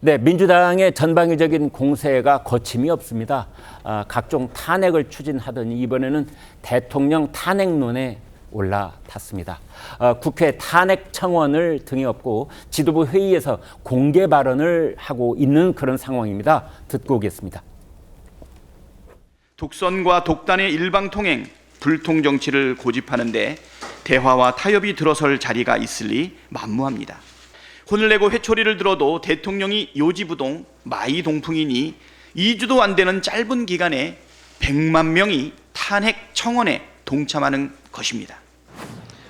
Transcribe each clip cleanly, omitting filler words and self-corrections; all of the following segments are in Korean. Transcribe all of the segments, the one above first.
네, 민주당의 전방위적인 공세가 거침이 없습니다. 각종 탄핵을 추진하더니 이번에는 대통령 탄핵론에 올라탔습니다. 국회 탄핵 청원을 등에 업고 지도부 회의에서 공개 발언을 하고 있는 그런 상황입니다. 듣고 오겠습니다. 독선과 독단의 일방통행, 불통정치를 고집하는데 대화와 타협이 들어설 자리가 있으리 만무합니다. 혼을 내고 회초리를 들어도 대통령이 요지부동 마이동풍이니 2주도 안 되는 짧은 기간에 100만 명이 탄핵 청원에 동참하는 것입니다.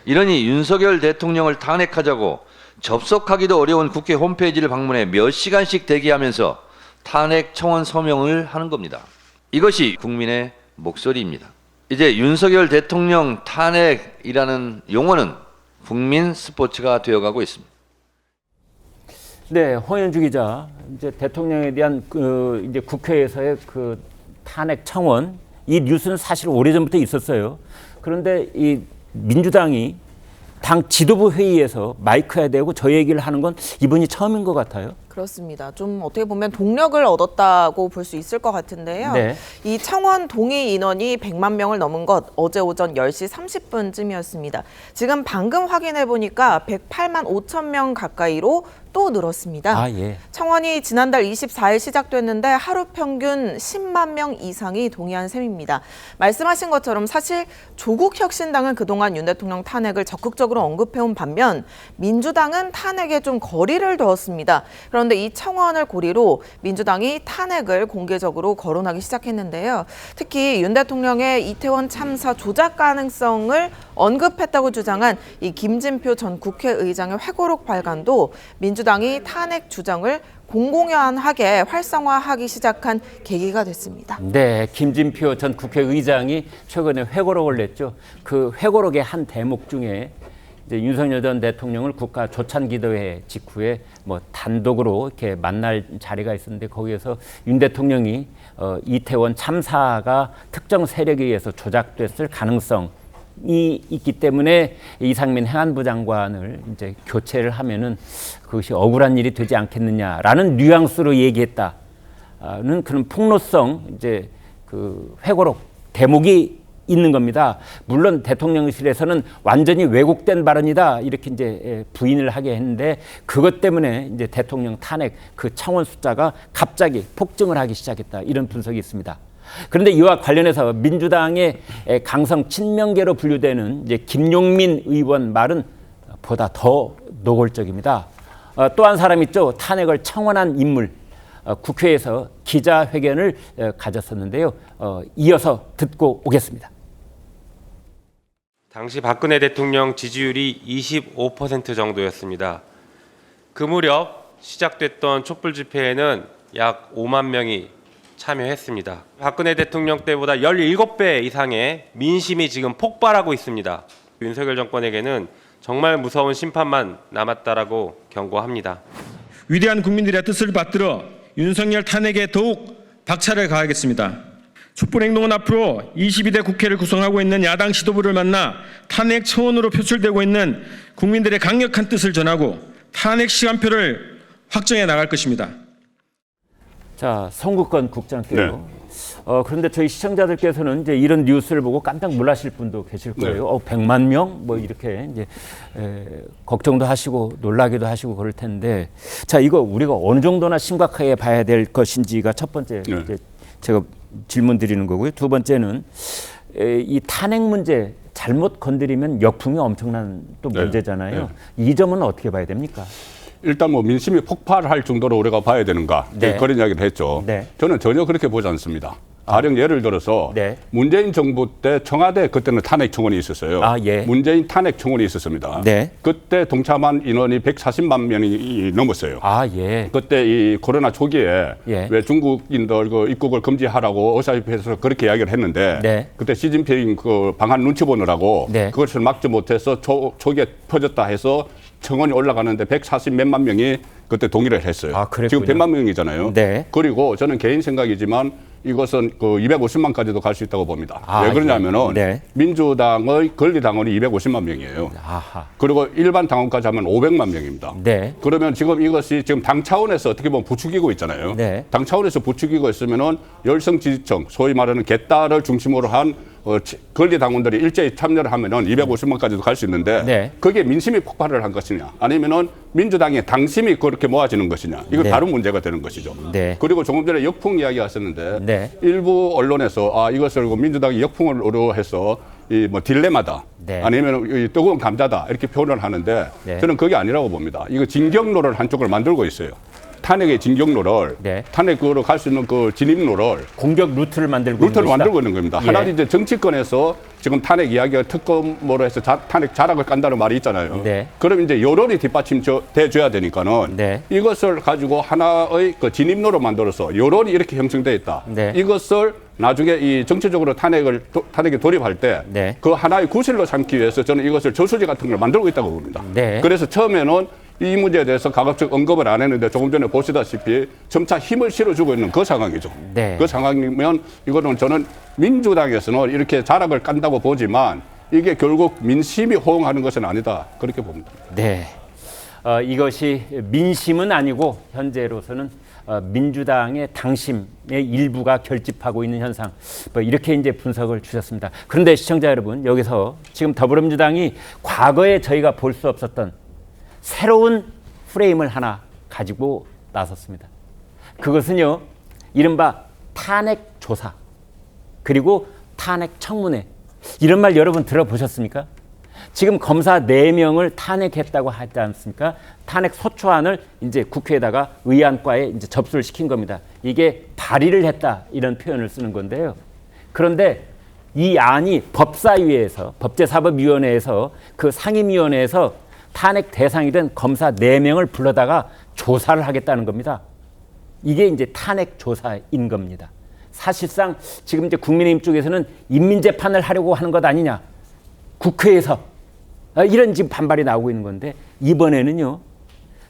이러니 윤석열 대통령을 탄핵하자고 접속하기도 어려운 국회 홈페이지를 방문해 몇 시간씩 대기하면서 탄핵 청원 서명을 하는 겁니다. 이것이 국민의 목소리입니다. 이제 윤석열 대통령 탄핵이라는 용어는 국민 스포츠가 되어가고 있습니다. 네, 홍현주 기자, 이제 대통령에 대한 이제 국회에서의 그 탄핵 청원, 이 뉴스는 사실 오래전부터 있었어요. 그런데 이 민주당이 당 지도부 회의에서 마이크에 대고 저 얘기를 하는 건 이번이 처음인 것 같아요. 그렇습니다. 좀 어떻게 보면 동력을 얻었다고 볼 수 있을 것 같은데요. 네. 이 청원 동의 인원이 100만 명을 넘은 것 어제 오전 10시 30분쯤이었습니다. 지금 방금 확인해 보니까 108만 5천 명 가까이로 또 늘었습니다. 아, 예. 청원이 지난달 24일 시작됐는데 하루 평균 10만 명 이상이 동의한 셈입니다. 말씀하신 것처럼 사실 조국 혁신당은 그동안 윤 대통령 탄핵을 적극적으로 언급해온 반면 민주당은 탄핵에 좀 거리를 두었습니다. 그런데 이 청원을 고리로 민주당이 탄핵을 공개적으로 거론하기 시작했는데요. 특히 윤 대통령의 이태원 참사 조작 가능성을 언급했다고 주장한 이 김진표 전 국회의장의 회고록 발간도 민주당이 탄핵 주장을 공공연하게 활성화하기 시작한 계기가 됐습니다. 네, 김진표 전 국회의장이 최근에 회고록을 냈죠. 그 회고록의 한 대목 중에 이제 윤석열 전 대통령을 국가 조찬기도회 직후에 뭐 단독으로 이렇게 만날 자리가 있었는데 거기에서 윤 대통령이 이태원 참사가 특정 세력에 의해서 조작됐을 가능성이 있기 때문에 이상민 행안부 장관을 이제 교체를 하면은 그것이 억울한 일이 되지 않겠느냐라는 뉘앙스로 얘기했다는 그런 폭로성 이제 그 회고록 대목이 있는 겁니다. 물론 대통령실에서는 완전히 왜곡된 발언이다 이렇게 이제 부인을 하게 했는데 그것 때문에 이제 대통령 탄핵 그 청원 숫자가 갑자기 폭증을 하기 시작했다 이런 분석이 있습니다. 그런데 이와 관련해서 민주당의 강성 친명계로 분류되는 이제 김용민 의원 말은 보다 더 노골적입니다. 또 한 사람 있죠. 탄핵을 청원한 인물. 국회에서 기자회견을 가졌었는데요. 이어서 듣고 오겠습니다. 당시 박근혜 대통령 지지율이 25% 정도였습니다. 그 무렵 시작됐던 촛불 집회에는 약 5만 명이 참여했습니다. 박근혜 대통령 때보다 17배 이상의 민심이 지금 폭발하고 있습니다. 윤석열 정권에게는 정말 무서운 심판만 남았다라고 경고합니다. 위대한 국민들의 뜻을 받들어 윤석열 탄핵에 더욱 박차를 가하겠습니다. 촛불행동은 앞으로 22대 국회를 구성하고 있는 야당 지도부를 만나 탄핵 청원으로 표출되고 있는 국민들의 강력한 뜻을 전하고 탄핵 시간표를 확정해 나갈 것입니다. 자, 송국건 국장께요. 네. 그런데 저희 시청자들께서는 이제 이런 뉴스를 보고 깜짝 놀라실 분도 계실 거예요. 네. 100만 명? 뭐 이렇게 이제 걱정도 하시고 놀라기도 하시고 그럴 텐데 자, 이거 우리가 어느 정도나 심각하게 봐야 될 것인지가 첫 번째 네. 이제 제가 질문 드리는 거고요. 두 번째는 이 탄핵 문제 잘못 건드리면 역풍이 엄청난 또 문제잖아요. 네. 이 점은 어떻게 봐야 됩니까? 일단 뭐 민심이 폭발할 정도로 우리가 봐야 되는가 네. 그런 이야기를 했죠. 네. 저는 전혀 그렇게 보지 않습니다. 가령 예를 들어서 네. 문재인 정부 때 청와대 그때는 탄핵 청원이 있었어요. 예. 문재인 탄핵 청원이 있었습니다. 네. 그때 동참한 인원이 140만 명이 넘었어요. 예. 그때 이 코로나 초기에 왜 중국인들 그 입국을 금지하라고 의사협회에서 그렇게 이야기를 했는데 네. 그때 시진핑 그 방한 눈치 보느라고 네. 그것을 막지 못해서 초기에 퍼졌다 해서 청원이 올라가는데 140 몇만 명이 그때 동의를 했어요. 지금 100만 명이잖아요. 네. 그리고 저는 개인 생각이지만 이것은 그 250만까지도 갈 수 있다고 봅니다. 아, 왜 그러냐면은 네. 민주당의 권리당원이 250만 명이에요. 아하. 그리고 일반 당원까지 하면 500만 명입니다. 네. 그러면 지금 이것이 지금 당 차원에서 어떻게 보면 부추기고 있잖아요. 네. 당 차원에서 부추기고 있으면은 열성 지지층, 소위 말하는 개딸을 중심으로 한 권리당원들이 일제히 참여를 하면은 250만까지도 갈 수 있는데 네. 그게 민심이 폭발을 한 것이냐 아니면은 민주당의 당심이 그렇게 모아지는 것이냐 이거 네. 다른 문제가 되는 것이죠. 네. 그리고 조금 전에 역풍 이야기가 있었는데 네. 일부 언론에서 이것을 민주당이 역풍을 의도해서 이 뭐 딜레마다 네. 아니면 이 뜨거운 감자다 이렇게 표현을 하는데 네. 저는 그게 아니라고 봅니다. 이거 진격로를 한쪽을 만들고 있어요. 탄핵의 진격로를 네. 탄핵으로 갈 수 있는 그 진입로를 공격 루트를 만들고 루트를 있는 것이다. 만들고 있는 겁니다. 예. 하나 이제 정치권에서 지금 탄핵 이야기가 특검으로 해서 탄핵 자락을 깐다는 말이 있잖아요. 네. 그럼 이제 여론이 뒷받침돼 줘야 되니까는 네. 이것을 가지고 하나의 그 진입로로 만들어서 여론이 이렇게 형성돼 있다. 네. 이것을 나중에 이 정치적으로 탄핵에 돌입할 때 네. 그 하나의 구실로 삼기 위해서 저는 이것을 저수지 같은 걸 만들고 있다고 봅니다. 네. 그래서 처음에는 이 문제에 대해서 가급적 언급을 안 했는데 조금 전에 보시다시피 점차 힘을 실어주고 있는 그 상황이죠. 네. 그 상황이면 이거는 저는 민주당에서는 이렇게 자락을 깐다고 보지만 이게 결국 민심이 호응하는 것은 아니다. 그렇게 봅니다. 네. 이것이 민심은 아니고 현재로서는 민주당의 당심의 일부가 결집하고 있는 현상, 이렇게 이제 분석을 주셨습니다. 그런데 시청자 여러분, 여기서 지금 더불어민주당이 과거에 저희가 볼 수 없었던 새로운 프레임을 하나 가지고 나섰습니다. 그것은요, 이른바 탄핵 조사 그리고 탄핵 청문회, 이런 말 여러분 들어보셨습니까? 지금 검사 4명을 탄핵했다고 하지 않습니까? 탄핵 소추안을 이제 국회에다가 의안과에 이제 접수를 시킨 겁니다. 이게 발의를 했다, 이런 표현을 쓰는 건데요. 그런데 이 안이 법사위에서, 법제사법위원회에서, 그 상임위원회에서 탄핵 대상이 된 검사 4명을 불러다가 조사를 하겠다는 겁니다. 이게 이제 탄핵 조사인 겁니다. 사실상 지금 이제 국민의힘 쪽에서는 인민재판을 하려고 하는 것 아니냐, 국회에서 이런 지금 반발이 나오고 있는 건데, 이번에는요,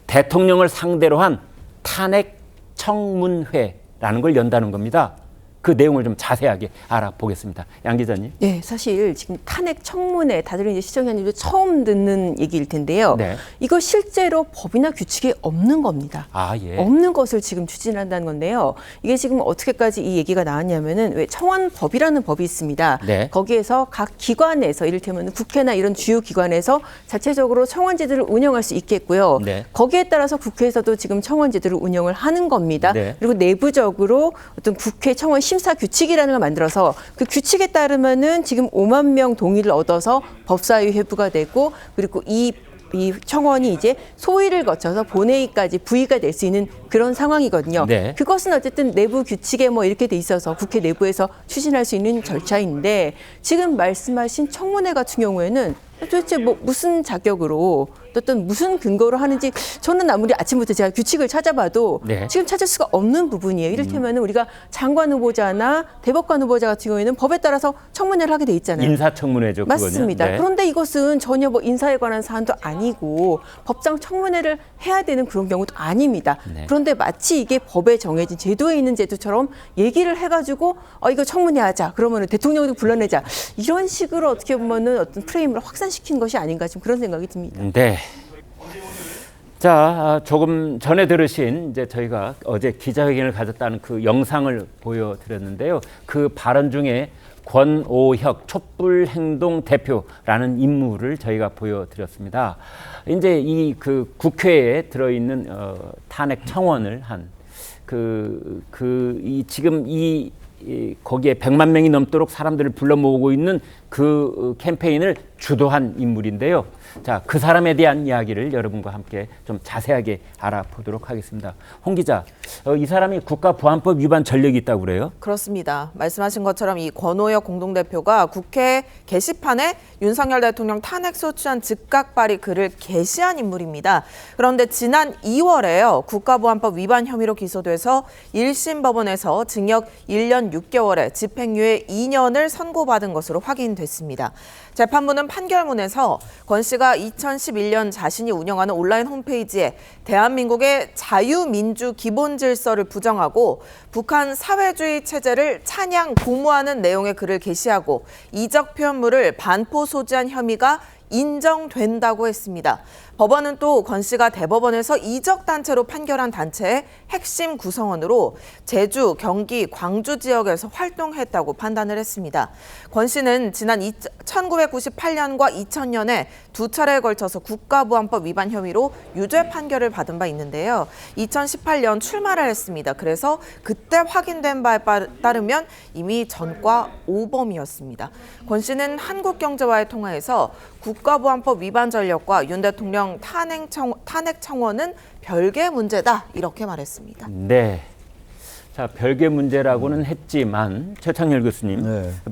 대통령을 상대로 한 탄핵 청문회라는 걸 연다는 겁니다. 그 내용을 좀 자세하게 알아보겠습니다. 양 기자님. 네, 사실 지금 탄핵 청문회 다들 이제 시청자님도 처음 듣는 얘기일 텐데요. 네. 이거 실제로 법이나 규칙에 없는 겁니다. 예. 없는 것을 지금 추진한다는 건데요. 이게 지금 어떻게까지 이 얘기가 나왔냐면은 왜 청원법이라는 법이 있습니다. 네. 거기에서 각 기관에서 이를테면 국회나 이런 주요 기관에서 자체적으로 청원제도를 운영할 수 있겠고요. 네. 거기에 따라서 국회에서도 지금 청원제도를 운영을 하는 겁니다. 네. 그리고 내부적으로 어떤 국회 청원 심사 규칙이라는 걸 만들어서 그 규칙에 따르면은 지금 5만 명 동의를 얻어서 법사위 회부가 되고, 그리고 이 청원이 이제 소위를 거쳐서 본회의까지 부의가 될 수 있는 그런 상황이거든요. 네. 그것은 어쨌든 내부 규칙에 뭐 이렇게 돼 있어서 국회 내부에서 추진할 수 있는 절차인데, 지금 말씀하신 청문회 같은 경우에는 도대체 뭐 무슨 자격으로 어떤 무슨 근거로 하는지 저는 아무리 아침부터 제가 규칙을 찾아봐도 네. 지금 찾을 수가 없는 부분이에요. 이를테면 우리가 장관 후보자나 대법관 후보자 같은 경우에는 법에 따라서 청문회를 하게 돼 있잖아요. 인사청문회죠. 그거는. 맞습니다. 네. 그런데 이것은 전혀 뭐 인사에 관한 사안도 아니고 법상 청문회를 해야 되는 그런 경우도 아닙니다. 네. 그런데 마치 이게 법에 정해진 제도에 있는 제도처럼 얘기를 해가지고 이거 청문회 하자. 그러면은 대통령도 불러내자. 이런 식으로 어떻게 보면은 어떤 프레임을 확산시킨 것이 아닌가 지금 그런 생각이 듭니다. 네. 자, 조금 전에 들으신 이제 저희가 어제 기자회견을 가졌다는 그 영상을 보여드렸는데요. 그 발언 중에 권오혁 촛불행동 대표라는 인물을 저희가 보여드렸습니다. 이제 이 그 국회에 들어있는 탄핵 청원을 한 지금 거기에 100만 명이 넘도록 사람들을 불러 모으고 있는 그 캠페인을 주도한 인물인데요. 자, 그 사람에 대한 이야기를 여러분과 함께 좀 자세하게 알아보도록 하겠습니다. 홍 기자, 이 사람이 국가보안법 위반 전력이 있다고 그래요? 그렇습니다. 말씀하신 것처럼 이 권오혁 공동대표가 국회 게시판에 윤석열 대통령 탄핵 소추안 즉각 발의 글을 게시한 인물입니다. 그런데 지난 2월에요. 국가보안법 위반 혐의로 기소돼서 1심 법원에서 징역 1년 6개월에 집행유예 2년을 선고받은 것으로 확인됐습니다. 재판부는 판결문에서 권 씨가 2011년 자신이 운영하는 온라인 홈페이지에 대한민국의 자유민주 기본질서를 부정하고 북한 사회주의 체제를 찬양 공모하는 내용의 글을 게시하고 이적 표현물을 반포 소지한 혐의가 인정된다고 했습니다. 법원은 또 권 씨가 대법원에서 이적 단체로 판결한 단체의 핵심 구성원으로 제주, 경기, 광주 지역에서 활동했다고 판단을 했습니다. 권 씨는 지난 1998년과 2000년에 두 차례에 걸쳐서 국가보안법 위반 혐의로 유죄 판결을 받은 바 있는데요. 2018년 출마를 했습니다. 그래서 그때 확인된 바에 따르면 이미 전과 5범이었습니다. 권 씨는 한국경제와의 통화에서 국가보안법 위반 전력과 윤 대통령 탄핵 청원은 별개 문제다 이렇게 말했습니다. 네. 자, 별개 문제라고는 했지만 최창렬 교수님,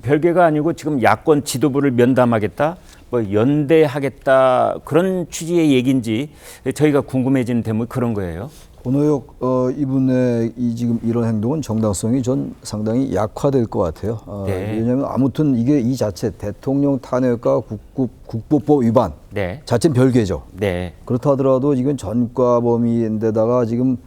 별개가 아니고 지금 야권 지도부를 면담하겠다, 뭐 연대하겠다 그런 취지의 얘기인지 저희가 궁금해지는 대목이 그런 거예요. 권오혁 이분의 지금 이런 행동은 정당성이 전 상당히 약화될 것 같아요. 왜냐하면 아무튼 이게 이 자체 대통령 탄핵과 국보법 위반 자체는 별개죠. 그렇다 하더라도 지금 전과 범위인데다가 지금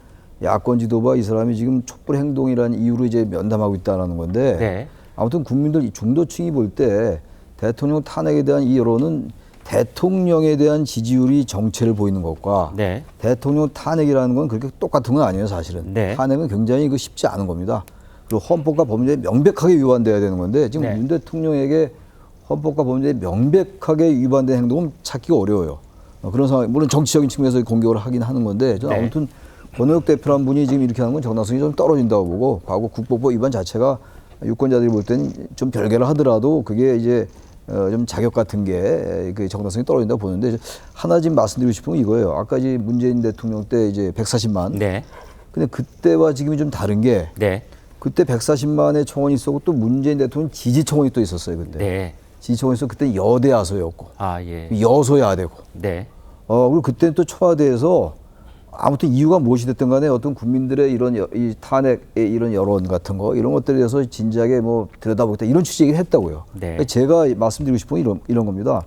야권 지도부와 이 사람이 지금 촛불 행동이라는 이유로 이제 면담하고 있다는 건데 아무튼 국민들 중도층이 볼 때 대통령 탄핵에 대한 이 여론은 대통령에 대한 지지율이 정체를 보이는 것과 대통령 탄핵이라는 건 그렇게 똑같은 건 아니에요, 사실은. 탄핵은 굉장히 쉽지 않은 겁니다. 그리고 헌법과 법률에 명백하게 위반돼야 되는 건데 지금 윤 대통령에게 헌법과 법률에 명백하게 위반된 행동은 찾기가 어려워요. 그런 상황, 물론 정치적인 측면에서 공격을 하긴 하는 건데 저는 아무튼 권오혁 대표란 분이 지금 이렇게 하는 건 정당성이 좀 떨어진다고 보고 과거 국보법 위반 자체가 유권자들이 볼 때는 좀 별개를 하더라도 그게 이제 좀 자격 같은 게 그 정당성이 떨어진다고 보는데 하나 지금 말씀드리고 싶은 건 이거예요. 아까 이제 문재인 대통령 때 이제 140만. 근데 그때와 지금이 좀 다른 게 그때 140만의 청원이 있었고 또 문재인 대통령 지지 청원이 또 있었어요. 그때. 지지 청원이 있었고 그때 여대 야소였고 여소야되고. 그리고 그때는 또 청와대에서 아무튼 이유가 무엇이 됐든 간에 어떤 국민들의 이런 이 탄핵의 이런 여론 같은 거 이런 것들에 대해서 진지하게 뭐 들여다보겠다 이런 취지 얘기를 했다고요. 제가 말씀드리고 싶은 건 이런 겁니다.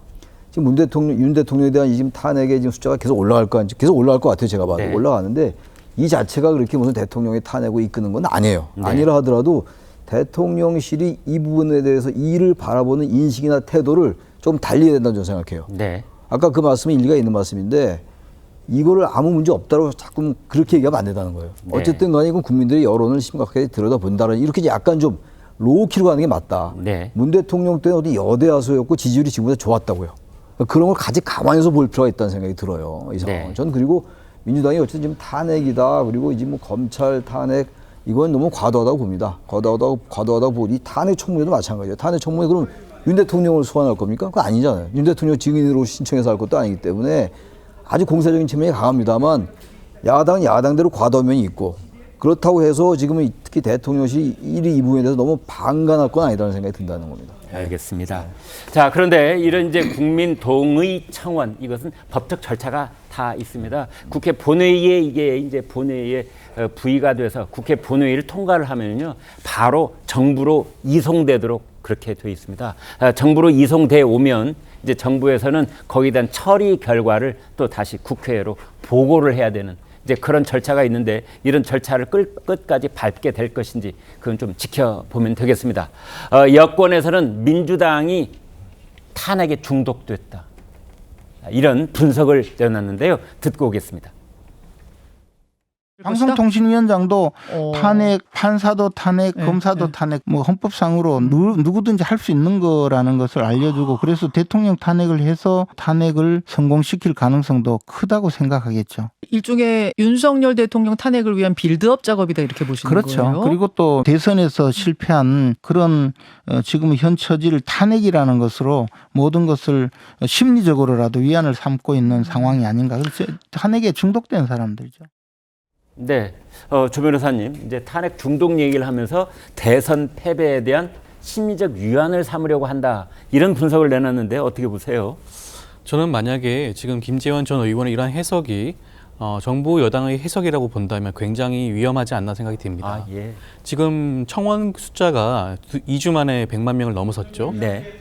지금 윤 대통령에 대한 지금 탄핵의 지금 숫자가 계속 올라갈 것 같아요. 제가 봐도 올라가는데 이 자체가 그렇게 무슨 대통령의 탄핵을 이끄는 건 아니에요. 아니라 하더라도 대통령실이 이 부분에 대해서 이를 바라보는 인식이나 태도를 좀 달리해야 된다고 저는 생각해요. 아까 그 말씀은 일리가 있는 말씀인데 이거를 아무 문제 없다고 자꾸 그렇게 얘기하면 안 된다는 거예요. 어쨌든 간에 이건 국민들의 여론을 심각하게 들여다본다는 이렇게 약간 좀 로우키로 가는 게 맞다. 문 대통령 때는 어디 여대 야소였고 지지율이 지금보다 좋았다고요. 그런 걸 같이 감안해서 볼 필요가 있다는 생각이 들어요. 이 상황은. 전 그리고 민주당이 어쨌든 지금 탄핵이다. 그리고 이제 뭐 검찰 탄핵 이건 너무 과도하다고 봅니다. 과도하다고 보고 이 탄핵 청문회도 마찬가지예요. 탄핵 청문회 그럼 윤 대통령을 소환할 겁니까? 그거 아니잖아요. 윤 대통령 증인으로 신청해서 할 것도 아니기 때문에 아주 공세적인 측면이 강합니다만 야당은 야당대로 과도면이 있고 그렇다고 해서 지금은 특히 대통령실이 이 부분에 대해서 너무 방관할 건 아니라는 생각이 든다는 겁니다. 알겠습니다. 자, 그런데 이런 이제 국민 동의 청원 이것은 법적 절차가 다 있습니다. 국회 본회의에 이게 이제 본회의에 부의가 돼서 국회 본회의를 통과를 하면요 바로 정부로 이송되도록 그렇게 되어 있습니다. 정부로 이송돼 오면 이제 정부에서는 거기에 대한 처리 결과를 또 다시 국회로 보고를 해야 되는 이제 그런 절차가 있는데 이런 절차를 끝까지 밟게 될 것인지 그건 좀 지켜보면 되겠습니다. 여권에서는 민주당이 탄핵에 중독됐다. 이런 분석을 내놨는데요. 듣고 오겠습니다. 방송통신위원장도 탄핵, 판사도 탄핵, 검사도 탄핵, 뭐 헌법상으로 누구든지 할 수 있는 거라는 것을 알려주고 그래서 대통령 탄핵을 해서 탄핵을 성공시킬 가능성도 크다고 생각하겠죠. 일종의 윤석열 대통령 탄핵을 위한 빌드업 작업이다 이렇게 보시는 거예요? 그렇죠. 그리고 또 대선에서 실패한 그런 지금 현 처지를 탄핵이라는 것으로 모든 것을 심리적으로라도 위안을 삼고 있는 상황이 아닌가. 그래서 탄핵에 중독된 사람들이죠. 네, 조 변호사님 이제 탄핵 중독 얘기를 하면서 대선 패배에 대한 심리적 위안을 삼으려고 한다 이런 분석을 내놨는데 어떻게 보세요? 저는 만약에 지금 김재원 전 의원의 이러한 해석이 정부 여당의 해석이라고 본다면 굉장히 위험하지 않나 생각이 듭니다. 지금 청원 숫자가 2주 만에 100만 명을 넘어섰죠.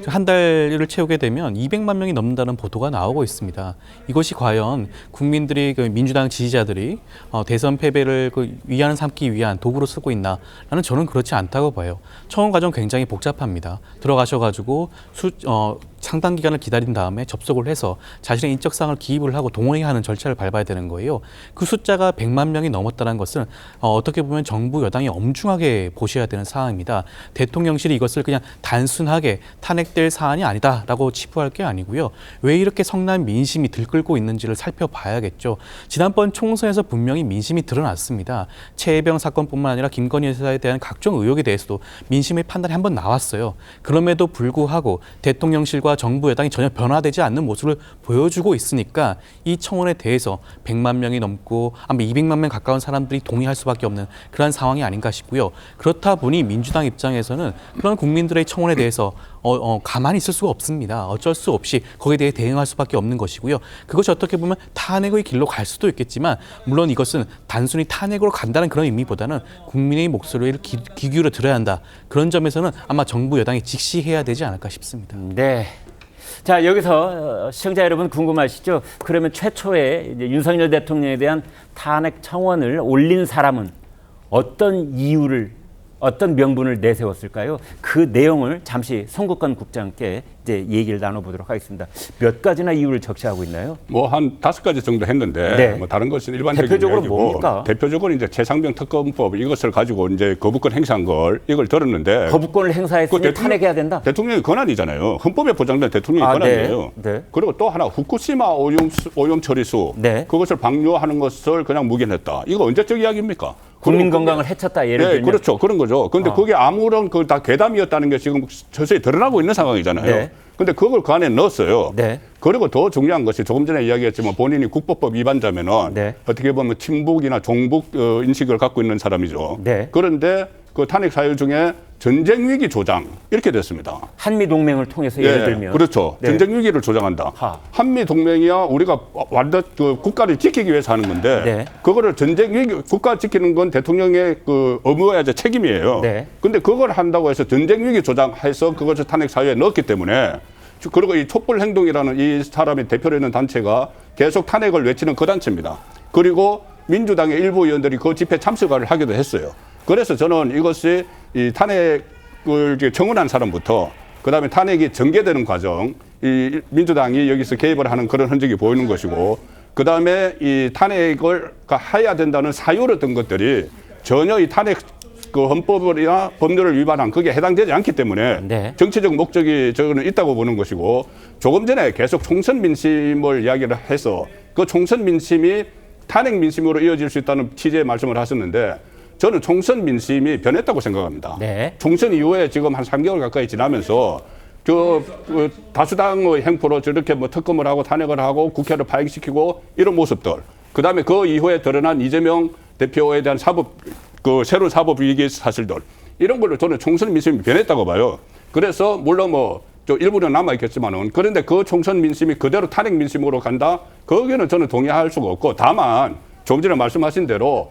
한 달을 채우게 되면 200만 명이 넘는다는 보도가 나오고 있습니다. 이것이 과연 국민들이 그 민주당 지지자들이 대선 패배를 위안을 삼기 위한 도구로 쓰고 있나라는 저는 그렇지 않다고 봐요. 청원 과정 굉장히 복잡합니다. 들어가셔가지고 상당 기간을 기다린 다음에 접속을 해서 자신의 인적사항을 기입을 하고 동의하는 절차를 밟아야 되는 거예요. 그 숫자가 100만 명이 넘었다는 것은 어떻게 보면 정부 여당이 엄중하게 보셔야 되는 사항입니다. 대통령실이 이것을 그냥 단순하게 탄핵될 사안이 아니다라고 치부할 게 아니고요. 왜 이렇게 성난 민심이 들끓고 있는지를 살펴봐야겠죠. 지난번 총선에서 분명히 민심이 드러났습니다. 최혜병 사건뿐만 아니라 김건희 여사에 대한 각종 의혹에 대해서도 민심의 판단이 한번 나왔어요. 그럼에도 불구하고 대통령실과 정부 여당이 전혀 변화되지 않는 모습을 보여주고 있으니까 이 청원에 대해서 100만 명이 넘고 아마 200만 명 가까운 사람들이 동의할 수밖에 없는 그런 상황이 아닌가 싶고요. 그렇다 보니 민주당 입장에서는 그런 국민들의 청원에 대해서 가만히 있을 수가 없습니다. 어쩔 수 없이 거기에 대해 대응할 수밖에 없는 것이고요. 그것이 어떻게 보면 탄핵의 길로 갈 수도 있겠지만 물론 이것은 단순히 탄핵으로 간다는 그런 의미보다는 국민의 목소리를 귀 기울여 들어야 한다. 그런 점에서는 아마 정부 여당이 직시해야 되지 않을까 싶습니다. 네. 자, 여기서 시청자 여러분 궁금하시죠? 그러면 최초에 이제 윤석열 대통령에 대한 탄핵 청원을 올린 사람은 어떤 이유를, 어떤 명분을 내세웠을까요? 그 내용을 잠시 송국건 국장께 이제 얘기를 나눠보도록 하겠습니다. 몇 가지나 이유를 적시하고 있나요? 뭐 한 5가지 정도 했는데 뭐 다른 것은 일반적인 대표적으로 이야기고, 뭡니까? 대표적으로 이제 최상병 특검법 이것을 가지고 이제 거부권 행사한 걸 이걸 들었는데 거부권을 행사했으니 탄핵해야 된다. 대통령의 권한이잖아요. 헌법에 보장된 대통령의 권한이에요. 그리고 또 하나 후쿠시마 오염 처리수 그것을 방류하는 것을 그냥 묵인했다. 이거 언제적 이야기입니까? 국민 건강을 해쳤다 예를 들면. 그렇죠. 그런 거죠. 그런데 그게 아무런 그 다 괴담이었다는 게 지금 서서히 드러나고 있는 상황이잖아요. 근데 그걸 그 안에 넣었어요. 그리고 더 중요한 것이 조금 전에 이야기했지만 본인이 국보법 위반자면은 어떻게 보면 친북이나 종북 인식을 갖고 있는 사람이죠. 그런데 그 탄핵 사유 중에 전쟁 위기 조장 이렇게 됐습니다. 한미 동맹을 통해서 예를 들면 그렇죠. 전쟁 위기를 조장한다. 한미 동맹이야 우리가 완전 그 국가를 지키기 위해서 하는 건데 그거를 전쟁 위기 국가 지키는 건 대통령의 그 의무와제 책임이에요. 근데 그걸 한다고 해서 전쟁 위기 조장해서 그것을 탄핵 사유에 넣었기 때문에 그리고 이 촛불 행동이라는 이 사람이 대표로 있는 단체가 계속 탄핵을 외치는 그 단체입니다. 그리고 민주당의 일부 의원들이 그 집회 참석을 하기도 했어요. 그래서 저는 이것이 이 탄핵을 청원한 사람부터 그다음에 탄핵이 전개되는 과정, 이 민주당이 여기서 개입을 하는 그런 흔적이 보이는 것이고, 그다음에 이 탄핵을 해야 된다는 사유를 든 것들이 전혀 이 탄핵 그 헌법이나 법률을 위반한 그게 해당되지 않기 때문에 정치적 목적이 저거는 있다고 보는 것이고, 조금 전에 계속 총선 민심을 이야기를 해서 그 총선 민심이 탄핵 민심으로 이어질 수 있다는 취지의 말씀을 하셨는데, 저는 총선 민심이 변했다고 생각합니다. 총선 이후에 지금 한 3개월 가까이 지나면서 그 다수당의 행포로 저렇게 뭐 특검을 하고 탄핵을 하고 국회를 파행시키고 이런 모습들, 그다음에 그 이후에 드러난 이재명 대표에 대한 새로운 사법 위기 사실들, 이런 걸로 저는 총선 민심이 변했다고 봐요. 그래서 물론 뭐 일부는 남아 있겠지만은, 그런데 그 총선 민심이 그대로 탄핵 민심으로 간다? 거기는 저는 동의할 수가 없고, 다만 좀 전에 말씀하신 대로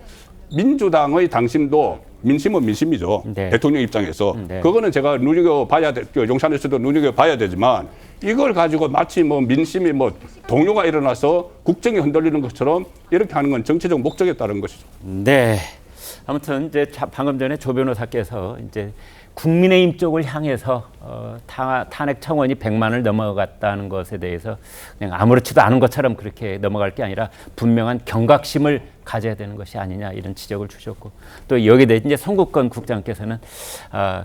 민주당의 당심도 민심은 민심이죠. 대통령 입장에서. 그거는 제가 눈여겨봐야 용산에서도 눈여겨봐야 되지만, 이걸 가지고 마치 뭐 민심이 뭐 동요가 일어나서 국정이 흔들리는 것처럼 이렇게 하는 건 정치적 목적에 따른 것이죠. 네. 아무튼 이제 방금 전에 조 변호사께서 이제 국민의힘 쪽을 향해서 탄핵 청원이 100만을 넘어갔다는 것에 대해서 그냥 아무렇지도 않은 것처럼 그렇게 넘어갈 게 아니라 분명한 경각심을 가져야 되는 것이 아니냐, 이런 지적을 주셨고, 또 여기에 대해 이제 송국건 국장께서는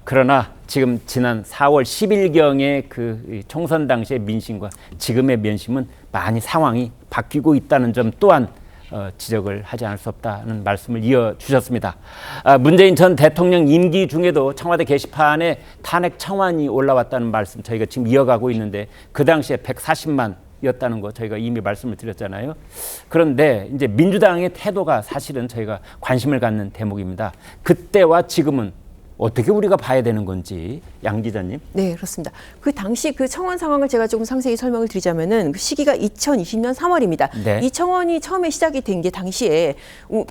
그러나 지금 지난 4월 10일경의 그 총선 당시의 민심과 지금의 민심은 많이 상황이 바뀌고 있다는 점 또한 지적을 하지 않을 수 없다는 말씀을 이어주셨습니다. 문재인 전 대통령 임기 중에도 청와대 게시판에 탄핵 청원이 올라왔다는 말씀 저희가 지금 이어가고 있는데, 그 당시에 140만이었다는 거 저희가 이미 말씀을 드렸잖아요. 그런데 이제 민주당의 태도가 사실은 저희가 관심을 갖는 대목입니다. 그때와 지금은 어떻게 우리가 봐야 되는 건지 양 기자님. 네, 그렇습니다. 그 당시 그 청원 상황을 제가 조금 상세히 설명을 드리자면은 그 시기가 2020년 3월입니다. 네. 이 청원이 처음에 시작이 된 게 당시에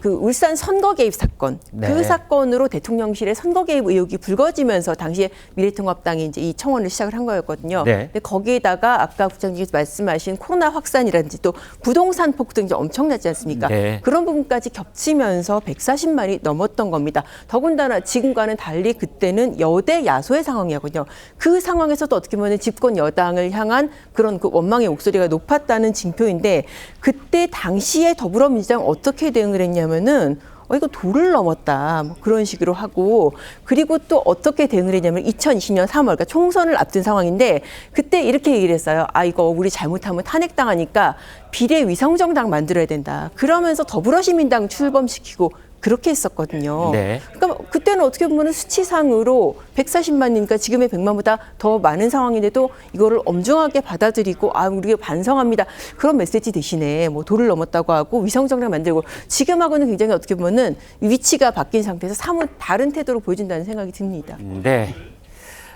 그 울산 선거 개입 사건, 네. 그 사건으로 대통령실의 선거 개입 의혹이 불거지면서 당시에 미래통합당이 이제 이 청원을 시작을 한 거였거든요. 네. 근데 거기에다가 아까 국장님께서 말씀하신 코로나 확산이라든지 또 부동산 폭등이 엄청나지 않습니까? 네. 그런 부분까지 겹치면서 140만이 넘었던 겁니다. 더군다나 지금과는 달리 그때는 여대 야소의 상황이었거든요. 그 상황에서도 어떻게 보면 집권 여당을 향한 그런 그 원망의 목소리가 높았다는 징표인데 그때 당시에 더불어민주당 어떻게 대응을 했냐면은 이거 도를 넘었다. 뭐 그런 식으로 하고 그리고 또 어떻게 대응을 했냐면 2020년 3월 그러니까 총선을 앞둔 상황인데 그때 이렇게 얘기를 했어요. 이거 우리 잘못하면 탄핵당하니까 비례위성정당 만들어야 된다. 그러면서 더불어시민당 출범시키고 그렇게 했었거든요. 네. 그러니까 그때는 어떻게 보면 수치상으로 140만이니까 지금의 100만보다 더 많은 상황인데도 이거를 엄중하게 받아들이고 우리가 반성합니다. 그런 메시지 대신에 뭐 도를 넘었다고 하고 위성정당 만들고 지금하고는 굉장히 어떻게 보면은 위치가 바뀐 상태에서 사뭇 다른 태도로 보여준다는 생각이 듭니다. 네.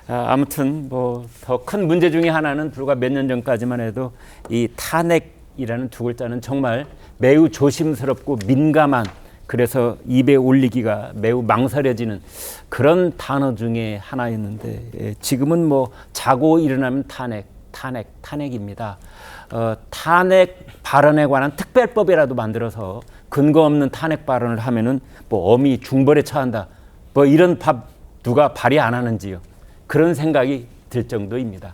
아무튼 뭐 더 큰 문제 중에 하나는 불과 몇 년 전까지만 해도 이 탄핵이라는 두 글자는 정말 매우 조심스럽고 민감한 그래서 입에 올리기가 매우 망설여지는 그런 단어 중에 하나였는데 지금은 뭐 자고 일어나면 탄핵입니다. 탄핵 발언에 관한 특별법이라도 만들어서 근거 없는 탄핵 발언을 하면은 뭐 엄히 중벌에 처한다. 뭐 이런 법 누가 발의 안 하는지요. 그런 생각이 들 정도입니다.